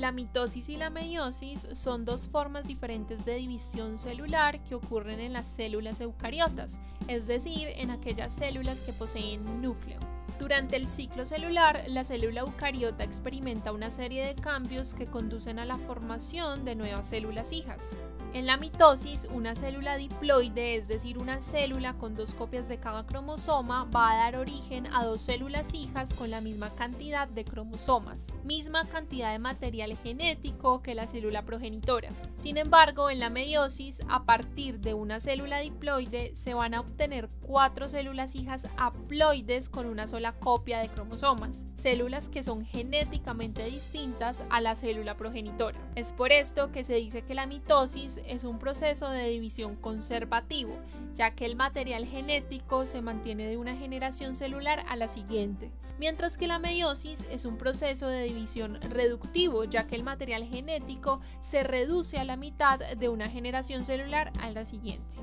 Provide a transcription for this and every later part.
La mitosis y la meiosis son dos formas diferentes de división celular que ocurren en las células eucariotas, es decir, en aquellas células que poseen núcleo. Durante el ciclo celular, la célula eucariota experimenta una serie de cambios que conducen a la formación de nuevas células hijas. En la mitosis, una célula diploide, es decir, una célula con dos copias de cada cromosoma, va a dar origen a dos células hijas con la misma cantidad de cromosomas, misma cantidad de material genético que la célula progenitora. Sin embargo, en la meiosis, a partir de una célula diploide, se van a obtener 4 células hijas haploides con una sola copia de cromosomas, células que son genéticamente distintas a la célula progenitora. Es por esto que se dice que la mitosis es un proceso de división conservativo, ya que el material genético se mantiene de una generación celular a la siguiente, mientras que la meiosis es un proceso de división reductivo, ya que el material genético se reduce a la mitad de una generación celular a la siguiente.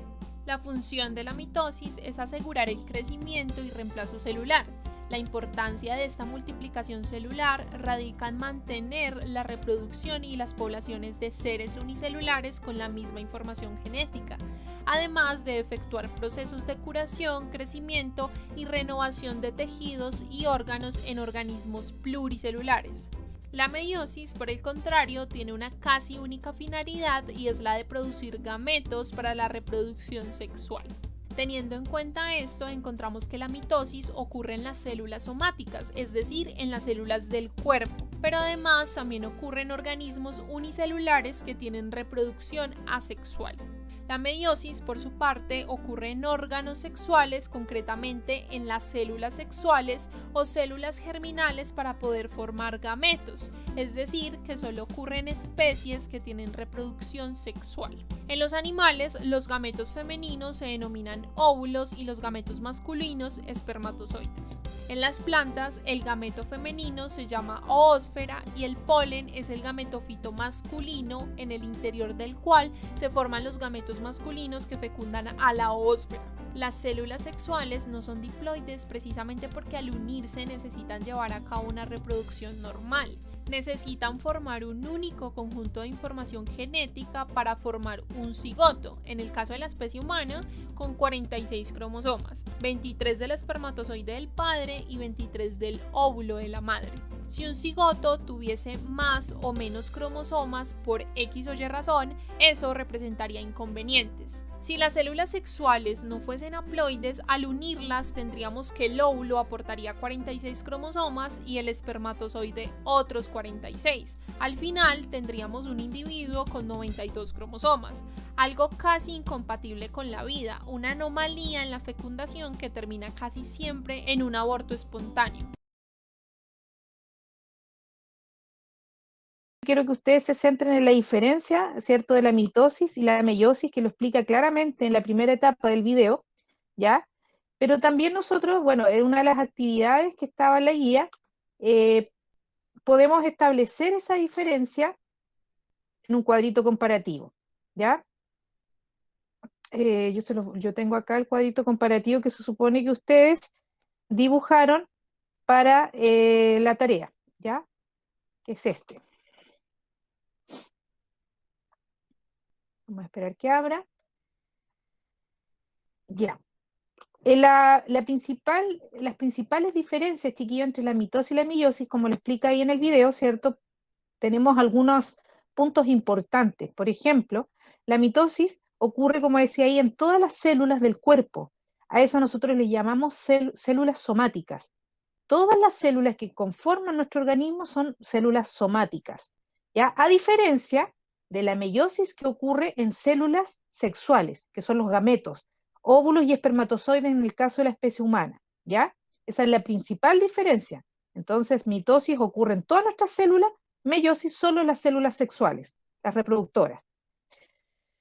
La función de la mitosis es asegurar el crecimiento y reemplazo celular. La importancia de esta multiplicación celular radica en mantener la reproducción y las poblaciones de seres unicelulares con la misma información genética, además de efectuar procesos de curación, crecimiento y renovación de tejidos y órganos en organismos pluricelulares. La meiosis, por el contrario, tiene una casi única finalidad y es la de producir gametos para la reproducción sexual. Teniendo en cuenta esto, encontramos que la mitosis ocurre en las células somáticas, es decir, en las células del cuerpo, pero además también ocurre en organismos unicelulares que tienen reproducción asexual. La meiosis, por su parte, ocurre en órganos sexuales, concretamente en las células sexuales o células germinales para poder formar gametos, es decir, que solo ocurre en especies que tienen reproducción sexual. En los animales, los gametos femeninos se denominan óvulos y los gametos masculinos espermatozoides. En las plantas, el gameto femenino se llama oósfera y el polen es el gametofito masculino en el interior del cual se forman los gametos masculinos que fecundan a la oósfera. Las células sexuales no son diploides precisamente porque al unirse necesitan llevar a cabo una reproducción normal. Necesitan formar un único conjunto de información genética para formar un cigoto, en el caso de la especie humana, con 46 cromosomas, 23 del espermatozoide del padre y 23 del óvulo de la madre. Si un cigoto tuviese más o menos cromosomas por X o Y razón, eso representaría inconvenientes. Si las células sexuales no fuesen haploides, al unirlas tendríamos que el óvulo aportaría 46 cromosomas y el espermatozoide otros 46. Al final tendríamos un individuo con 92 cromosomas, algo casi incompatible con la vida, una anomalía en la fecundación que termina casi siempre en un aborto espontáneo. Quiero que ustedes se centren en la diferencia, ¿cierto?, de la mitosis y la meiosis, que lo explica claramente en la primera etapa del video, ¿ya? Pero también nosotros, bueno, en una de las actividades que estaba en la guía, podemos establecer esa diferencia en un cuadrito comparativo, ¿ya? Yo tengo acá el cuadrito comparativo que se supone que ustedes dibujaron para la tarea, ¿ya? Que es este. Vamos a esperar que abra. Ya. Las principales diferencias, chiquillos, entre la mitosis y la meiosis, como lo explica ahí en el video, ¿cierto? Tenemos algunos puntos importantes. Por ejemplo, la mitosis ocurre, como decía ahí, en todas las células del cuerpo. A eso nosotros le llamamos células somáticas. Todas las células que conforman nuestro organismo son células somáticas, ¿ya? A diferencia de la meiosis, que ocurre en células sexuales, que son los gametos, óvulos y espermatozoides en el caso de la especie humana, ¿ya? Esa es la principal diferencia. Entonces, mitosis ocurre en todas nuestras células, meiosis solo en las células sexuales, las reproductoras.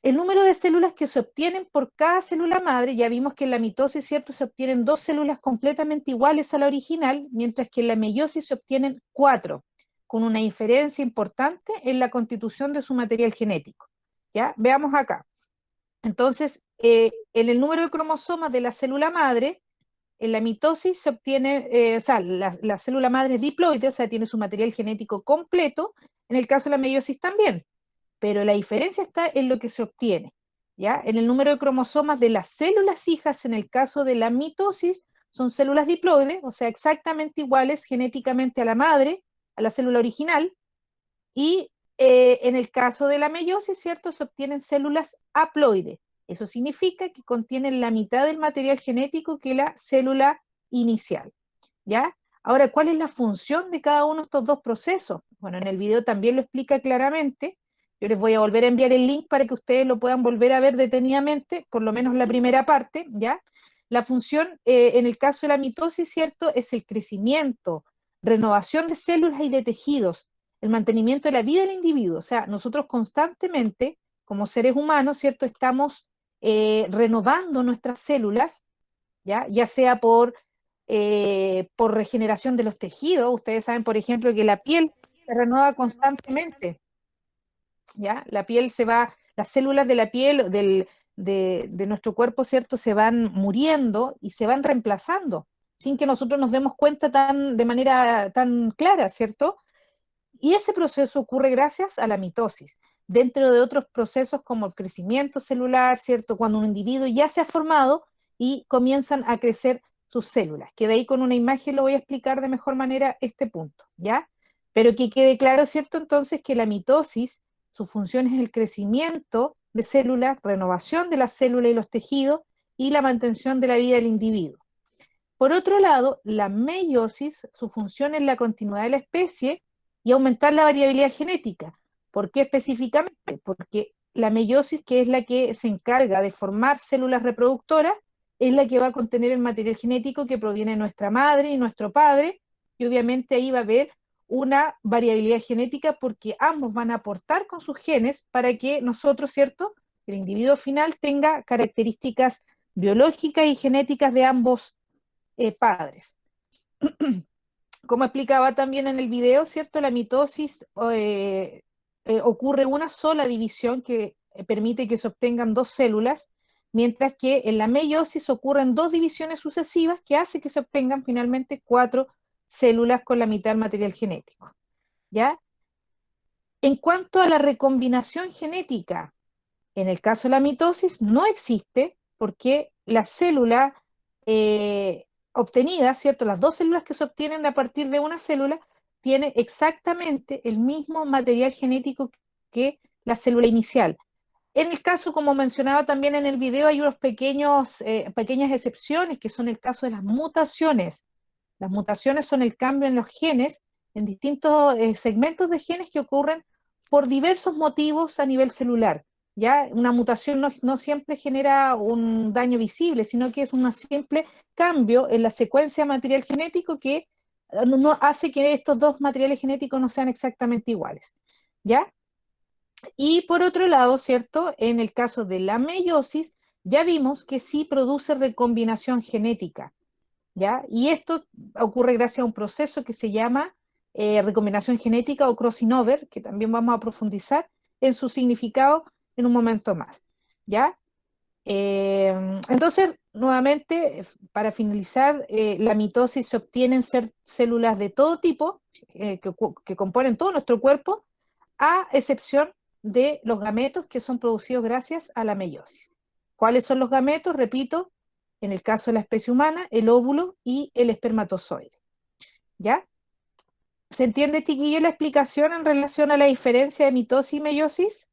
El número de células que se obtienen por cada célula madre, ya vimos que en la mitosis, ¿cierto?, se obtienen 2 células completamente iguales a la original, mientras que en la meiosis se obtienen 4, con una diferencia importante en la constitución de su material genético. ¿Ya? Veamos acá. Entonces, en el número de cromosomas de la célula madre, en la mitosis se obtiene, la célula madre es diploide, o sea, tiene su material genético completo, en el caso de la meiosis también, pero la diferencia está en lo que se obtiene, ¿ya? En el número de cromosomas de las células hijas, en el caso de la mitosis, son células diploides, o sea, exactamente iguales genéticamente a la madre, a la célula original, y en el caso de la meiosis, ¿cierto? Se obtienen células haploides. Eso significa que contienen la mitad del material genético que la célula inicial, ¿ya? Ahora, ¿cuál es la función de cada uno de estos dos procesos? Bueno, en el video también lo explica claramente. Yo les voy a volver a enviar el link para que ustedes lo puedan volver a ver detenidamente, por lo menos la primera parte, ¿ya? La función, en el caso de la mitosis, ¿cierto? Es el crecimiento, renovación de células y de tejidos, el mantenimiento de la vida del individuo. O sea, nosotros constantemente, como seres humanos, ¿cierto? Estamos renovando nuestras células, ¿ya? Ya sea por regeneración de los tejidos. Ustedes saben, por ejemplo, que la piel se renueva constantemente, ¿ya? La piel se va, las células de la piel de nuestro cuerpo, ¿cierto? Se van muriendo y se van reemplazando sin que nosotros nos demos cuenta de manera tan clara, ¿cierto? Y ese proceso ocurre gracias a la mitosis, dentro de otros procesos como el crecimiento celular, ¿cierto? Cuando un individuo ya se ha formado y comienzan a crecer sus células. Que de ahí con una imagen lo voy a explicar de mejor manera este punto, ¿ya? Pero que quede claro, ¿cierto? Entonces que la mitosis, su función es el crecimiento de células, renovación de las células y los tejidos y la mantención de la vida del individuo. Por otro lado, la meiosis, su función es la continuidad de la especie y aumentar la variabilidad genética. ¿Por qué específicamente? Porque la meiosis, que es la que se encarga de formar células reproductoras, es la que va a contener el material genético que proviene de nuestra madre y nuestro padre, y obviamente ahí va a haber una variabilidad genética porque ambos van a aportar con sus genes para que nosotros, ¿cierto? El individuo final tenga características biológicas y genéticas de ambos padres. Como explicaba también en el video, ¿cierto? La mitosis ocurre una sola división que permite que se obtengan dos células, mientras que en la meiosis ocurren dos divisiones sucesivas que hace que se obtengan finalmente cuatro células con la mitad del material genético, ¿ya? En cuanto a la recombinación genética, en el caso de la mitosis no existe porque la célula obtenida, ¿cierto? Las dos células que se obtienen a partir de una célula tiene exactamente el mismo material genético que la célula inicial. En el caso, como mencionaba también en el video, hay unos pequeñas excepciones que son el caso de las mutaciones. Las mutaciones son el cambio en los genes, en distintos segmentos de genes que ocurren por diversos motivos a nivel celular. ¿Ya? Una mutación no siempre genera un daño visible, sino que es un simple cambio en la secuencia de material genético que no hace que estos dos materiales genéticos no sean exactamente iguales. ¿Ya? Y por otro lado, ¿cierto? En el caso de la meiosis, ya vimos que sí produce recombinación genética. ¿Ya? Y esto ocurre gracias a un proceso que se llama recombinación genética o crossing over, que también vamos a profundizar en su significado en un momento más, ¿ya? Entonces, nuevamente, para finalizar, la mitosis se obtienen células de todo tipo que componen todo nuestro cuerpo, a excepción de los gametos que son producidos gracias a la meiosis. ¿Cuáles son los gametos? Repito, en el caso de la especie humana, el óvulo y el espermatozoide. ¿Ya? ¿Se entiende, chiquillo, la explicación en relación a la diferencia de mitosis y meiosis?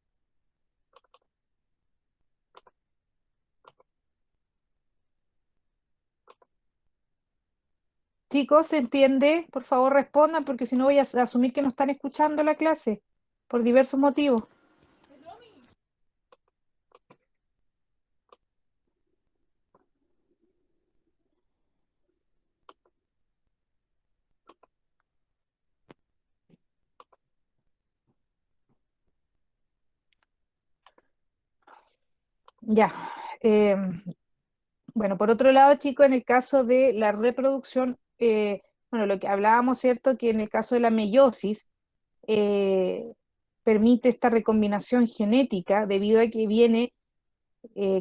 Chicos, ¿se entiende? Por favor, respondan, porque si no voy a asumir que no están escuchando la clase por diversos motivos. Ya. Bueno, por otro lado, chicos, en el caso de la reproducción, bueno, lo que hablábamos, ¿cierto? Que en el caso de la meiosis, eh, permite esta recombinación genética debido a que viene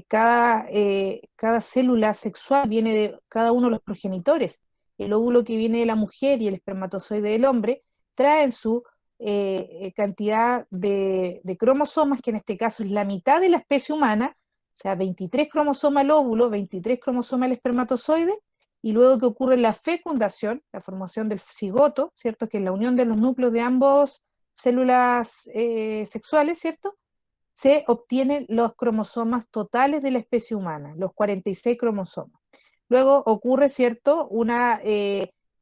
cada célula sexual viene de cada uno de los progenitores. El óvulo que viene de la mujer y el espermatozoide del hombre traen su cantidad de cromosomas, que en este caso es la mitad de la especie humana, o sea, 23 cromosomas el óvulo, 23 cromosomas el espermatozoide, y luego que ocurre la fecundación, la formación del cigoto, ¿cierto? Que es la unión de los núcleos de ambas células sexuales, ¿cierto? Se obtienen los cromosomas totales de la especie humana, los 46 cromosomas. Luego ocurre, ¿cierto?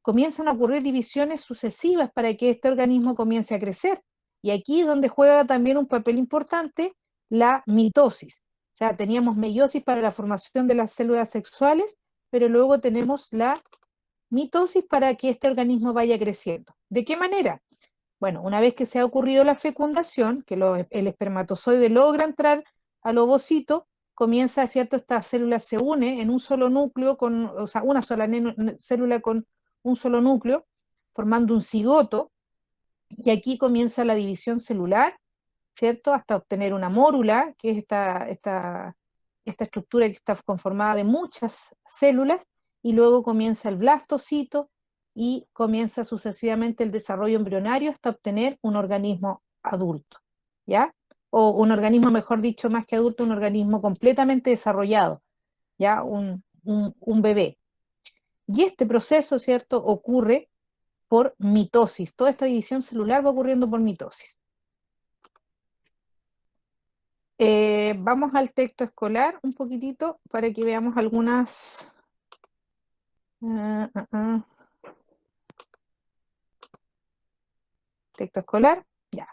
Comienzan a ocurrir divisiones sucesivas para que este organismo comience a crecer. Y aquí es donde juega también un papel importante la mitosis. O sea, teníamos meiosis para la formación de las células sexuales, pero luego tenemos la mitosis para que este organismo vaya creciendo. ¿De qué manera? Bueno, una vez que se ha ocurrido la fecundación, que el espermatozoide logra entrar al ovocito, comienza, ¿cierto? Esta célula se une en un solo núcleo, o sea, una sola célula con un solo núcleo, formando un cigoto, y aquí comienza la división celular, ¿cierto? Hasta obtener una mórula, que es esta estructura que está conformada de muchas células, y luego comienza el blastocito y comienza sucesivamente el desarrollo embrionario hasta obtener un organismo adulto, ¿ya? O un organismo, mejor dicho, más que adulto, un organismo completamente desarrollado, ¿ya? Un bebé. Y este proceso, ¿cierto?, ocurre por mitosis. Toda esta división celular va ocurriendo por mitosis. Vamos al texto escolar un poquitito para que veamos algunas... Texto escolar, ya.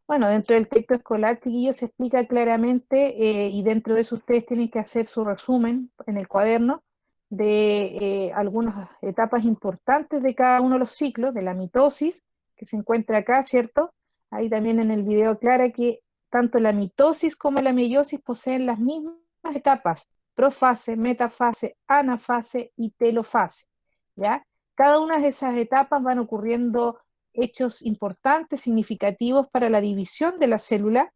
Bueno, dentro del texto escolar, chiquillos, se explica claramente y dentro de eso ustedes tienen que hacer su resumen en el cuaderno de algunas etapas importantes de cada uno de los ciclos, de la mitosis, que se encuentra acá, ¿cierto? Ahí también en el video aclara que tanto la mitosis como la meiosis poseen las mismas etapas, profase, metafase, anafase y telofase, ¿ya? Cada una de esas etapas van ocurriendo hechos importantes, significativos para la división de la célula,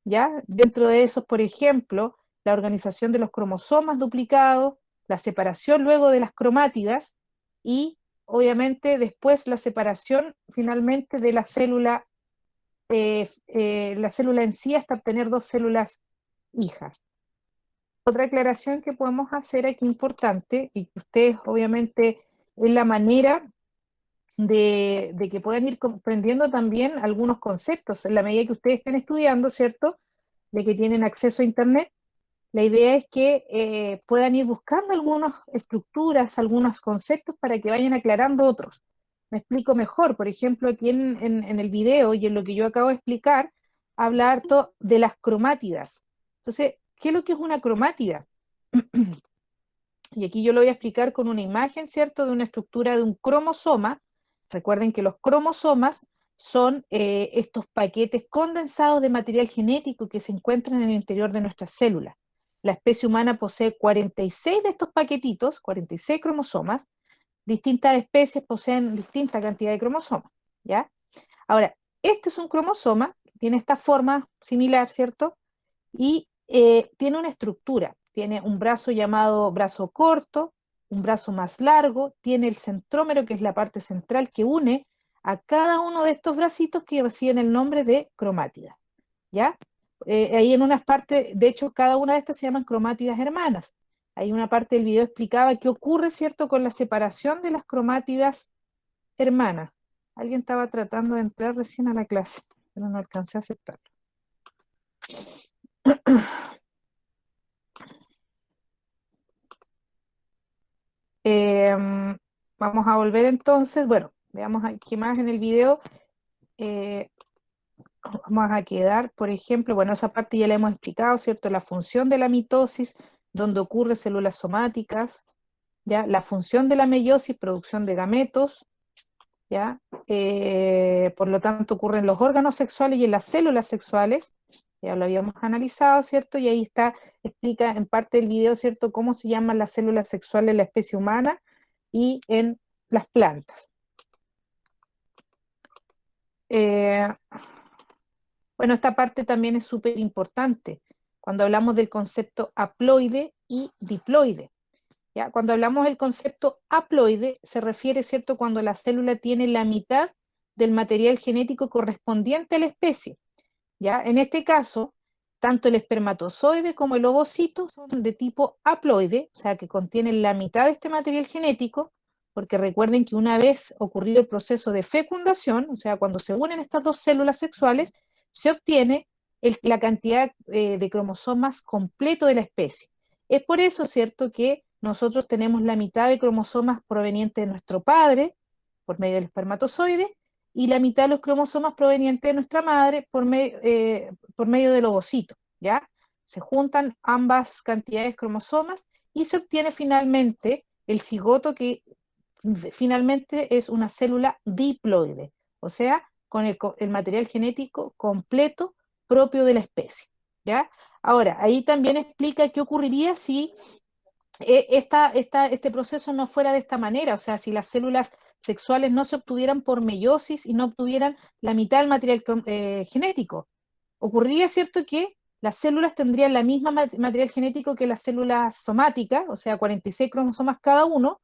¿ya? Dentro de esos, por ejemplo, la organización de los cromosomas duplicados, la separación luego de las cromátidas y, obviamente, después la separación finalmente de la célula en sí hasta obtener dos células hijas. Otra aclaración que podemos hacer aquí importante, y que ustedes, obviamente, es la manera de que puedan ir comprendiendo también algunos conceptos en la medida que ustedes estén estudiando, ¿cierto? De que tienen acceso a Internet. La idea es que puedan ir buscando algunas estructuras, algunos conceptos para que vayan aclarando otros. Me explico mejor. Por ejemplo, aquí en el video y en lo que yo acabo de explicar, habla harto de las cromátidas. Entonces, ¿qué es lo que es una cromátida? Y aquí yo lo voy a explicar con una imagen, ¿cierto? De una estructura de un cromosoma. Recuerden que los cromosomas son estos paquetes condensados de material genético que se encuentran en el interior de nuestras células. La especie humana posee 46 de estos paquetitos, 46 cromosomas. Distintas especies poseen distinta cantidad de cromosomas, ¿ya? Ahora, este es un cromosoma, tiene esta forma similar, ¿cierto? Y tiene una estructura, tiene un brazo llamado brazo corto, un brazo más largo, tiene el centrómero, que es la parte central que une a cada uno de estos bracitos que reciben el nombre de cromátidas, ¿ya? Ahí en unas partes, de hecho, cada una de estas se llaman cromátidas hermanas. Ahí una parte del video explicaba qué ocurre, ¿cierto?, con la separación de las cromátidas hermanas. Alguien estaba tratando de entrar recién a la clase, pero no alcancé a aceptarlo. Vamos a volver entonces, bueno, veamos aquí más en el video. Vamos a quedar, por ejemplo, bueno, esa parte ya la hemos explicado, ¿cierto? La función de la mitosis, donde ocurre células somáticas, ¿ya? La función de la meiosis, producción de gametos, ¿ya? Por lo tanto, ocurren los órganos sexuales y en las células sexuales, ya lo habíamos analizado, ¿cierto? Y ahí está, explica en parte del video, ¿cierto?, cómo se llaman las células sexuales en la especie humana y en las plantas. Bueno, esta parte también es súper importante cuando hablamos del concepto haploide y diploide. ¿Ya? Cuando hablamos del concepto haploide, se refiere, ¿cierto?, cuando la célula tiene la mitad del material genético correspondiente a la especie. ¿Ya? En este caso, tanto el espermatozoide como el ovocito son de tipo haploide, o sea, que contienen la mitad de este material genético, porque recuerden que una vez ocurrido el proceso de fecundación, o sea, cuando se unen estas dos células sexuales, se obtiene la cantidad de cromosomas completo de la especie. Es por eso, ¿cierto?, que nosotros tenemos la mitad de cromosomas provenientes de nuestro padre, por medio del espermatozoide, y la mitad de los cromosomas provenientes de nuestra madre por medio del ovocito, ¿ya? Se juntan ambas cantidades de cromosomas y se obtiene finalmente el cigoto, que finalmente es una célula diploide, o sea, con el material genético completo propio de la especie, ¿ya? Ahora, ahí también explica qué ocurriría si este proceso no fuera de esta manera, o sea, si las células sexuales no se obtuvieran por meiosis y no obtuvieran la mitad del material genético. Ocurriría, ¿cierto?, que las células tendrían la misma material genético que las células somáticas, o sea, 46 cromosomas cada uno,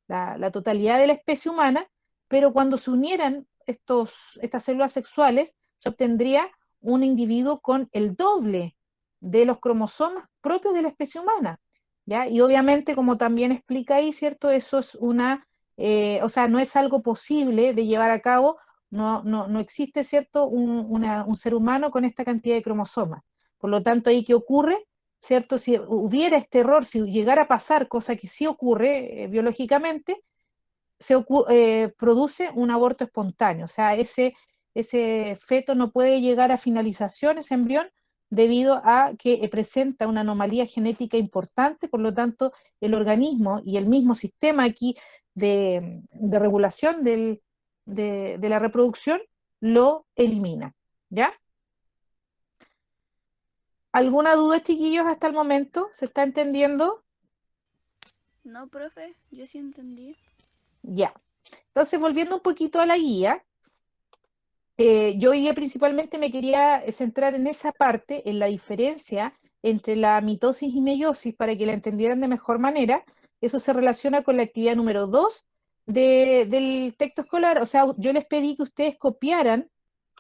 la totalidad de la especie humana, pero cuando se unieran estas células sexuales, se obtendría un individuo con el doble de los cromosomas propios de la especie humana, ¿ya? Y obviamente, como también explica ahí, ¿cierto? Eso es o sea, no es algo posible de llevar a cabo, no existe, ¿cierto?, un ser humano con esta cantidad de cromosomas. Por lo tanto, ahí, ¿qué ocurre? ¿Cierto? Si hubiera este error, si llegara a pasar, cosa que sí ocurre biológicamente, produce un aborto espontáneo. O sea, ese feto no puede llegar a finalización, ese embrión, debido a que presenta una anomalía genética importante. Por lo tanto, el organismo y el mismo sistema aquí de regulación de la reproducción lo elimina. ¿Ya? ¿Alguna duda, chiquillos, hasta el momento? ¿Se está entendiendo? No, profe, yo sí entendí. Ya. Entonces, volviendo un poquito a la guía, yo hoy día principalmente me quería centrar en esa parte, en la diferencia entre la mitosis y meiosis, para que la entendieran de mejor manera. Eso se relaciona con la actividad número 2 del texto escolar. O sea, yo les pedí que ustedes copiaran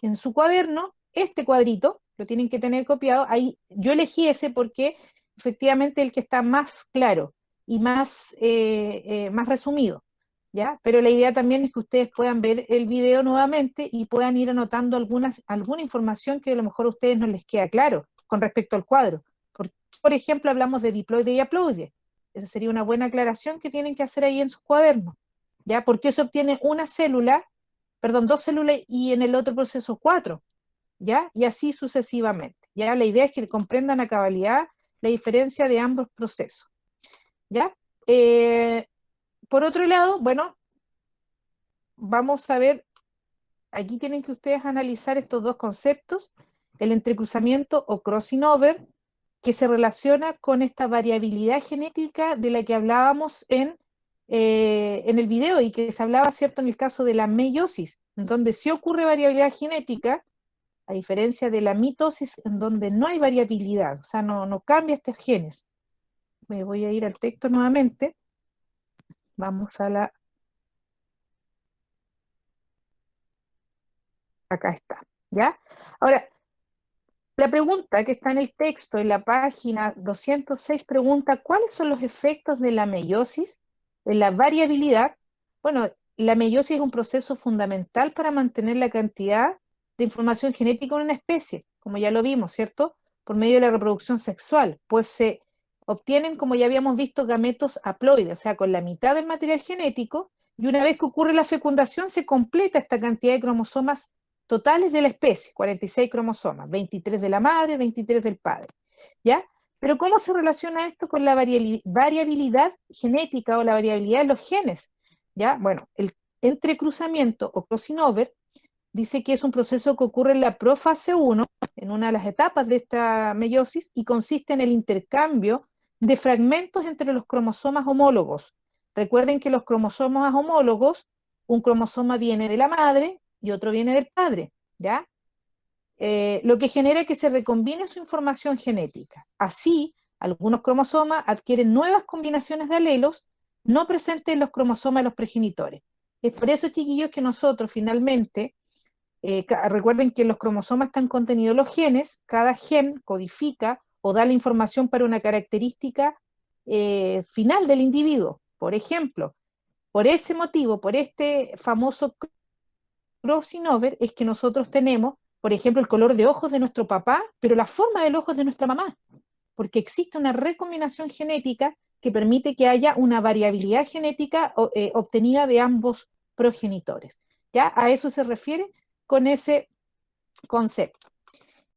en su cuaderno este cuadrito, lo tienen que tener copiado. Ahí yo elegí ese porque efectivamente el que está más claro y más resumido. ¿Ya? Pero la idea también es que ustedes puedan ver el video nuevamente y puedan ir anotando alguna información que a lo mejor a ustedes no les queda claro con respecto al cuadro. Por ejemplo, hablamos de diploide y haploide. Esa sería una buena aclaración que tienen que hacer ahí en sus cuadernos. ¿Ya? Porque se obtiene una célula, perdón, dos células y en el otro proceso cuatro. ¿Ya? Y así sucesivamente. ¿Ya? La idea es que comprendan a cabalidad la diferencia de ambos procesos. ¿Ya? Por otro lado, bueno, vamos a ver, aquí tienen que ustedes analizar estos dos conceptos, el entrecruzamiento o crossing over, que se relaciona con esta variabilidad genética de la que hablábamos en el video y que se hablaba, ¿cierto?, en el caso de la meiosis, en donde sí ocurre variabilidad genética, a diferencia de la mitosis, en donde no hay variabilidad, o sea, no cambia estos genes. Me voy a ir al texto nuevamente. Vamos a acá está, ¿ya? Ahora, la pregunta que está en el texto, en la página 206, pregunta, ¿cuáles son los efectos de la meiosis en la variabilidad? Bueno, la meiosis es un proceso fundamental para mantener la cantidad de información genética en una especie, como ya lo vimos, ¿cierto? Por medio de la reproducción sexual, pues se obtienen, como ya habíamos visto, gametos haploides, o sea, con la mitad del material genético, y una vez que ocurre la fecundación se completa esta cantidad de cromosomas totales de la especie, 46 cromosomas, 23 de la madre, 23 del padre, ¿ya? Pero ¿cómo se relaciona esto con la variabilidad genética o la variabilidad de los genes? ¿Ya? Bueno, el entrecruzamiento o crossing over dice que es un proceso que ocurre en la profase 1, en una de las etapas de esta meiosis, y consiste en el intercambio de fragmentos entre los cromosomas homólogos. Recuerden que los cromosomas homólogos, un cromosoma viene de la madre y otro viene del padre, ¿ya? Lo que genera que se recombine su información genética. Así, algunos cromosomas adquieren nuevas combinaciones de alelos no presentes en los cromosomas de los progenitores. Es por eso, chiquillos, que nosotros finalmente recuerden que en los cromosomas están contenidos los genes, cada gen codifica o da la información para una característica final del individuo. Por ejemplo, por ese motivo, por este famoso crossing over, es que nosotros tenemos, por ejemplo, el color de ojos de nuestro papá, pero la forma del ojo es de nuestra mamá, porque existe una recombinación genética que permite que haya una variabilidad genética obtenida de ambos progenitores. ¿Ya? A eso se refiere con ese concepto.